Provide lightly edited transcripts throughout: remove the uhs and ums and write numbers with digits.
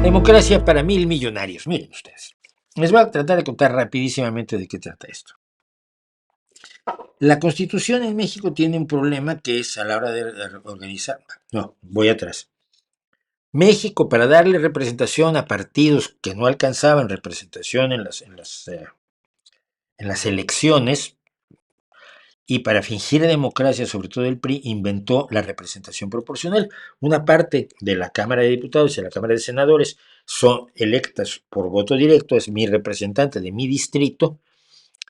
Democracia para 1000 millonarios. Miren ustedes. Les voy a tratar de contar rapidísimamente de qué trata esto. La Constitución en México tiene un problema que es a la hora de organizar. No, voy atrás. México, para darle representación a partidos que no alcanzaban representación en las elecciones, y para fingir democracia, sobre todo el PRI, inventó la representación proporcional. Una parte de la Cámara de Diputados y de la Cámara de Senadores son electas por voto directo, es mi representante de mi distrito,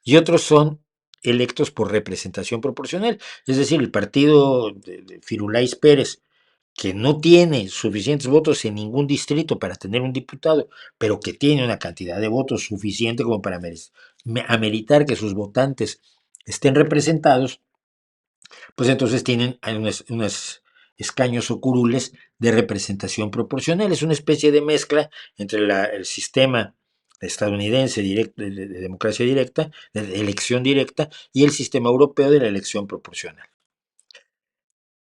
y otros son electos por representación proporcional. Es decir, el partido de Firulais Pérez, que no tiene suficientes votos en ningún distrito para tener un diputado, pero que tiene una cantidad de votos suficiente como para ameritar que sus votantes estén representados, pues entonces tienen unos escaños o curules de representación proporcional. Es una especie de mezcla entre el sistema estadounidense de democracia directa, de elección directa, y el sistema europeo de la elección proporcional.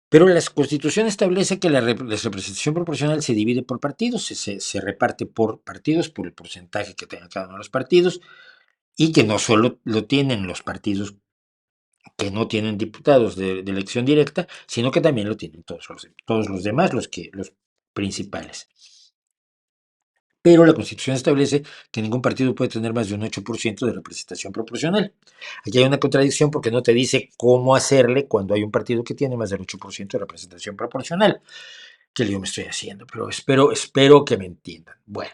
Pero la Constitución establece que la representación proporcional se divide por partidos, se reparte por partidos, por el porcentaje que tengan cada uno de los partidos, y que no solo lo tienen los partidos que no tienen diputados de elección directa, sino que también lo tienen todos los demás, los principales. Pero la Constitución establece que ningún partido puede tener más de un 8% de representación proporcional. Aquí hay una contradicción porque no te dice cómo hacerle cuando hay un partido que tiene más del 8% de representación proporcional. ¿Qué lío me estoy haciendo? Pero espero que me entiendan. Bueno,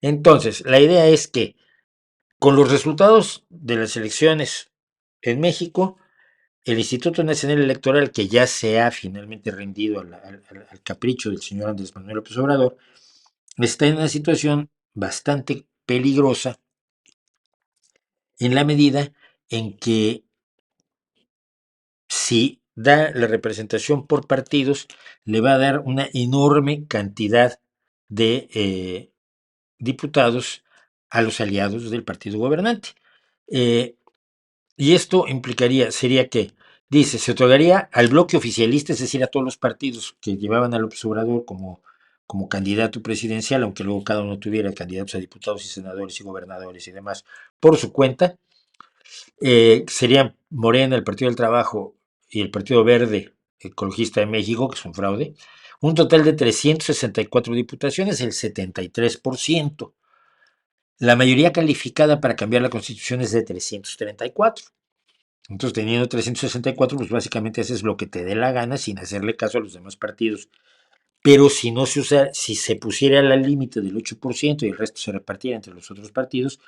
entonces, la idea es que con los resultados de las elecciones en México, el Instituto Nacional Electoral, que ya se ha finalmente rendido al capricho del señor Andrés Manuel López Obrador, está en una situación bastante peligrosa en la medida en que si da la representación por partidos, le va a dar una enorme cantidad de diputados a los aliados del partido gobernante. Y esto sería que, dice, se otorgaría al bloque oficialista, es decir, a todos los partidos que llevaban a López Obrador como candidato presidencial, aunque luego cada uno tuviera candidatos a diputados y senadores y gobernadores y demás por su cuenta. Serían Morena, el Partido del Trabajo y el Partido Verde Ecologista de México, que es un fraude, un total de 364 diputaciones, el 73%. La mayoría calificada para cambiar la Constitución es de 334. Entonces, teniendo 364, pues básicamente haces lo que te dé la gana sin hacerle caso a los demás partidos. Pero si se pusiera al límite del 8% y el resto se repartiera entre los otros partidos,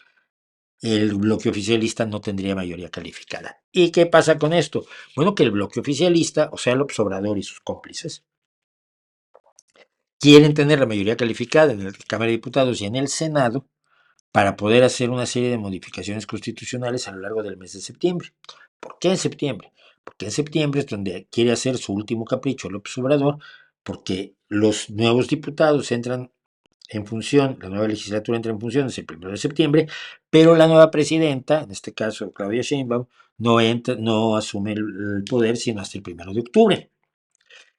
el bloque oficialista no tendría mayoría calificada. ¿Y qué pasa con esto? Bueno, que el bloque oficialista, o sea, López Obrador y sus cómplices, quieren tener la mayoría calificada en la Cámara de Diputados y en el Senado para poder hacer una serie de modificaciones constitucionales a lo largo del mes de septiembre. ¿Por qué en septiembre? Porque en septiembre es donde quiere hacer su último capricho López Obrador, porque los nuevos diputados entran en función, la nueva legislatura entra en función el 1 de septiembre, pero la nueva presidenta, en este caso Claudia Sheinbaum, no asume el poder sino hasta el 1 de octubre.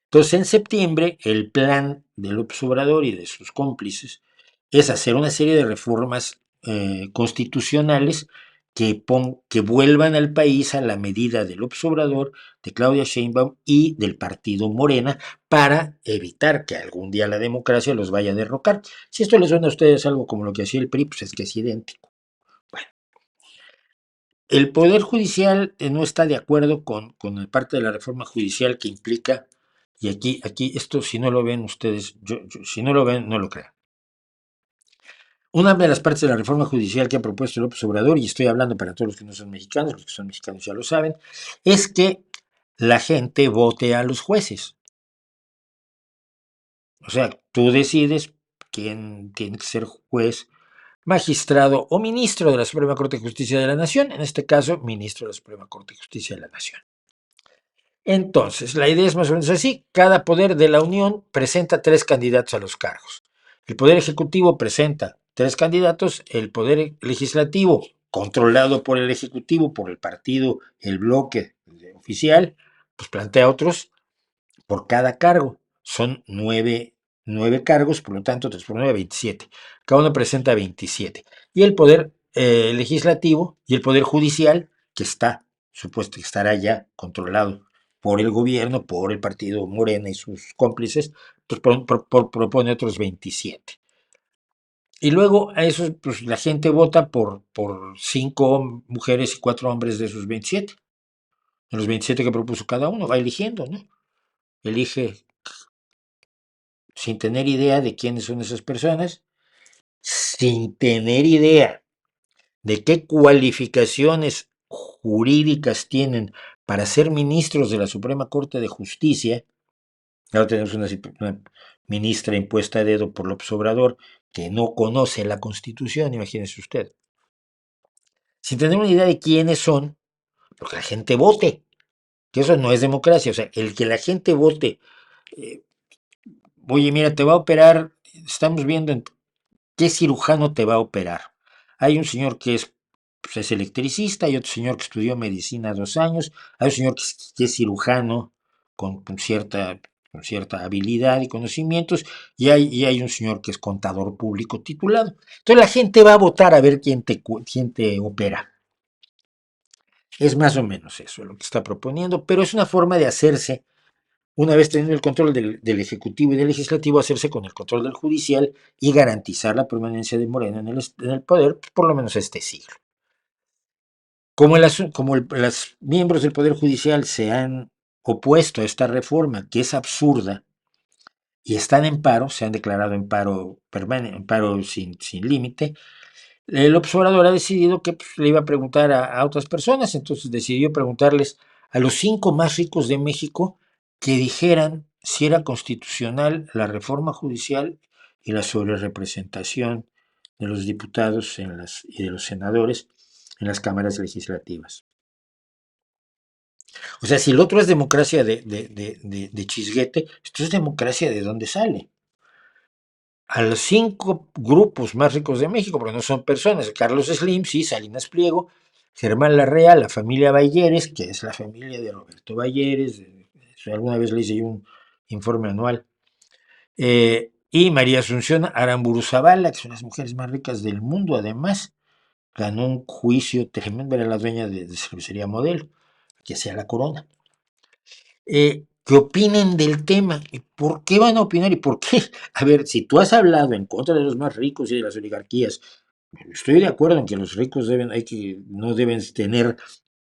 Entonces, en septiembre, el plan de López Obrador y de sus cómplices es hacer una serie de reformas constitucionales que vuelvan al país a la medida de López Obrador, de Claudia Sheinbaum y del partido Morena para evitar que algún día la democracia los vaya a derrocar. Si esto les suena a ustedes algo como lo que hacía el PRI, pues es que es idéntico. Bueno, el Poder Judicial no está de acuerdo con la parte de la reforma judicial que implica, y aquí esto si no lo ven ustedes, si no lo ven, no lo crean. Una de las partes de la reforma judicial que ha propuesto López Obrador, y estoy hablando para todos los que no son mexicanos, los que son mexicanos ya lo saben, es que la gente vote a los jueces. O sea, tú decides quién tiene que ser juez, magistrado o ministro de la Suprema Corte de Justicia de la Nación, en este caso, ministro de la Suprema Corte de Justicia de la Nación. Entonces, la idea es más o menos así, cada poder de la Unión presenta 3 candidatos a los cargos. El Poder Ejecutivo presenta 3 candidatos, el Poder Legislativo, controlado por el Ejecutivo, por el partido, el bloque oficial, pues plantea otros por cada cargo. Son 9 9 cargos, por lo tanto, 3 por 9, 27. Cada uno presenta 27. Y el poder legislativo y el poder judicial, que está, supuesto que estará ya controlado por el gobierno, por el partido Morena y sus cómplices, pues propone otros 27. Y luego a eso, pues la gente vota por 5 mujeres y 4 hombres de esos 27. De los 27 que propuso cada uno, va eligiendo, ¿no? Elige sin tener idea de quiénes son esas personas, sin tener idea de qué cualificaciones jurídicas tienen para ser ministros de la Suprema Corte de Justicia. Ahora tenemos una ministra impuesta a dedo por López Obrador que no conoce la Constitución, imagínese usted. Sin tener una idea de quiénes son, porque la gente vote, que eso no es democracia, o sea, el que la gente vote, eh, oye, mira, te va a operar, estamos viendo en qué cirujano te va a operar. Hay un señor que pues, es electricista, hay otro señor que estudió medicina 2 años, hay un señor que es cirujano con cierta habilidad y conocimientos, y hay un señor que es contador público titulado. Entonces la gente va a votar a ver quién te opera. Es más o menos eso lo que está proponiendo, pero es una forma de hacerse, una vez teniendo el control del Ejecutivo y del Legislativo, hacerse con el control del Judicial y garantizar la permanencia de Morena en el poder, pues, por lo menos este siglo. Como los miembros del Poder Judicial se han opuesto a esta reforma, que es absurda, y están en paro, se han declarado en paro permanente, en paro sin límite, el observador ha decidido que pues, le iba a preguntar a otras personas, entonces decidió preguntarles a los 5 más ricos de México que dijeran si era constitucional la reforma judicial y la sobrerepresentación de los diputados y de los senadores en las cámaras legislativas. O sea, si el otro es democracia de chisguete, esto es democracia de dónde sale. A los 5 grupos más ricos de México, porque no son personas, Carlos Slim, sí, Salinas Pliego, Germán Larrea, la familia Balleres, que es la familia de Roberto Balleres, alguna vez le hice un informe anual, y María Asunción Aramburu Zavala, que son las mujeres más ricas del mundo, además, ganó un juicio tremendo, era la dueña de cervecería Modelo, que hacía la corona. Que opinen del tema. ¿Y por qué van a opinar? ¿Y por qué? A ver, si tú has hablado en contra de los más ricos y de las oligarquías, estoy de acuerdo en que los ricos no deben tener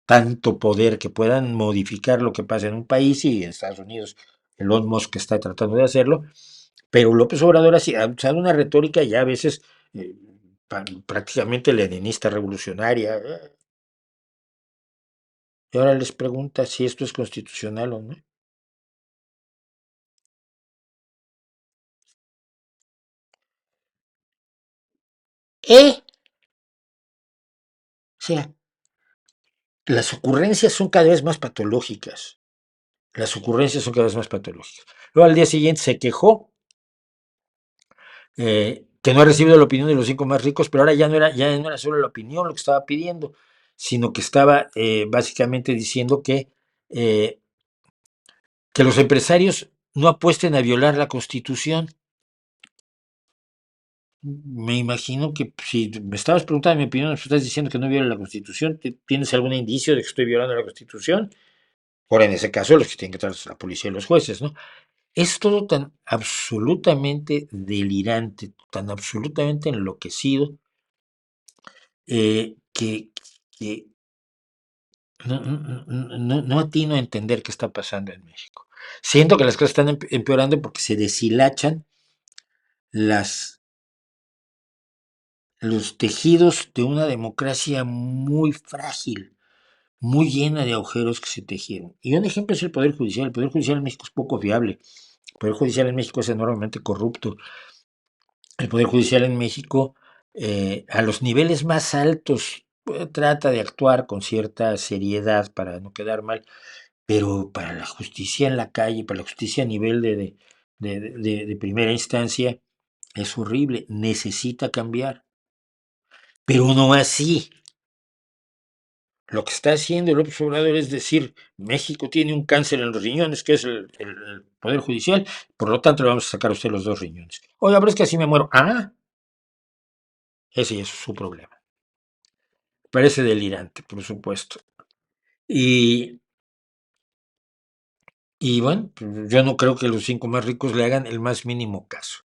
tanto poder que puedan modificar lo que pasa en un país, y en Estados Unidos Elon Musk está tratando de hacerlo, pero López Obrador ha usado una retórica ya a veces eh, prácticamente leninista revolucionaria, y ahora les pregunta si esto es constitucional o no. O sea, las ocurrencias son cada vez más patológicas. Las ocurrencias son cada vez más patológicas. Luego al día siguiente se quejó que no ha recibido la opinión de los 5 más ricos, pero ahora ya no era solo la opinión lo que estaba pidiendo, sino que estaba básicamente diciendo que los empresarios no apuesten a violar la Constitución. Me imagino que si me estabas preguntando mi opinión, me estás diciendo que no viola la Constitución. ¿Tienes algún indicio de que estoy violando la Constitución? Ahora, en ese caso, los que tienen que tratar la policía y los jueces, ¿no? Es todo tan absolutamente delirante, tan absolutamente enloquecido, que no atino a entender qué está pasando en México. Siento que las cosas están empeorando porque se deshilachan las, los tejidos de una democracia muy frágil, muy llena de agujeros que se tejieron. Y un ejemplo es el Poder Judicial. El Poder Judicial en México es poco fiable. El Poder Judicial en México es enormemente corrupto. El Poder Judicial en México, a los niveles más altos, trata de actuar con cierta seriedad para no quedar mal, pero para la justicia en la calle, para la justicia a nivel de primera instancia, es horrible, necesita cambiar, pero no así. Lo que está haciendo el Obrador es decir, México tiene un cáncer en los riñones, que es el Poder Judicial, por lo tanto le vamos a sacar a usted los 2 riñones. Oiga, pero es que así me muero. Ah, ese es su problema. Parece delirante, por supuesto. Y, y bueno, yo no creo que los 5 más ricos le hagan el más mínimo caso.